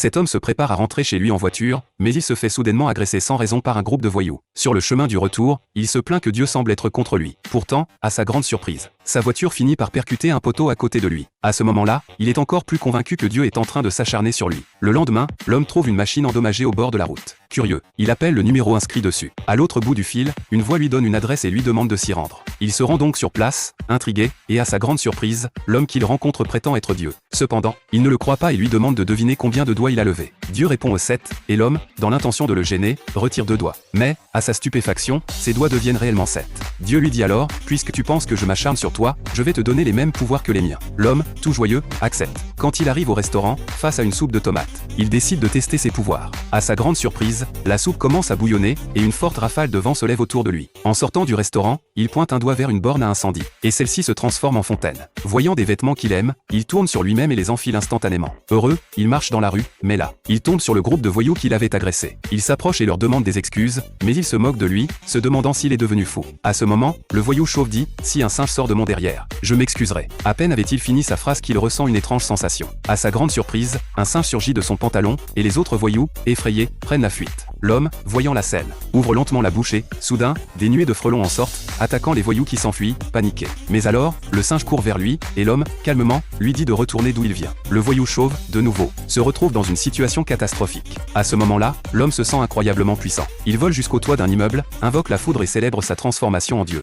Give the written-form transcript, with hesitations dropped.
Cet homme se prépare à rentrer chez lui en voiture, mais il se fait soudainement agresser sans raison par un groupe de voyous. Sur le chemin du retour, il se plaint que Dieu semble être contre lui. Pourtant, à sa grande surprise, sa voiture finit par percuter un poteau à côté de lui. À ce moment-là, il est encore plus convaincu que Dieu est en train de s'acharner sur lui. Le lendemain, l'homme trouve une machine endommagée au bord de la route. Curieux, il appelle le numéro inscrit dessus. À l'autre bout du fil, une voix lui donne une adresse et lui demande de s'y rendre. Il se rend donc sur place, intrigué, et à sa grande surprise, l'homme qu'il rencontre prétend être Dieu. Cependant, il ne le croit pas et lui demande de deviner combien de doigts il a levé. Dieu répond au 7, et l'homme, dans l'intention de le gêner, retire 2 doigts. Mais, à sa stupéfaction, ses doigts deviennent réellement 7. Dieu lui dit alors, puisque tu penses que je m'acharne sur toi, je vais te donner les mêmes pouvoirs que les miens. L'homme, tout joyeux, accepte. Quand il arrive au restaurant, face à une soupe de tomates, il décide de tester ses pouvoirs. À sa grande surprise, la soupe commence à bouillonner, et une forte rafale de vent se lève autour de lui. En sortant du restaurant, il pointe un doigt vers une borne à incendie, et celle-ci se transforme en fontaine. Voyant des vêtements qu'il aime, il tourne sur lui-même et les enfile instantanément. Heureux, il marche dans la rue, mais là, il tombe sur le groupe de voyous qui l'avait agressé. Il s'approche et leur demande des excuses, mais ils se moquent de lui, se demandant s'il est devenu fou. À ce moment, le voyou chauve dit, si un singe sort de mon derrière, je m'excuserai. À peine avait-il fini sa phrase qu'il ressent une étrange sensation. À sa grande surprise, un singe surgit de son pantalon, et les autres voyous, effrayés, prennent la fuite. L'homme, voyant la scène, ouvre lentement la bouche et, soudain, des nuées de frelons en sortent, attaquant les voyous qui s'enfuient, paniqués. Mais alors, le singe court vers lui, et l'homme, calmement, lui dit de retourner d'où il vient. Le voyou chauve, de nouveau, se retrouve dans une situation catastrophique. À ce moment-là, l'homme se sent incroyablement puissant. Il vole jusqu'au toit d'un immeuble, invoque la foudre et célèbre sa transformation en Dieu.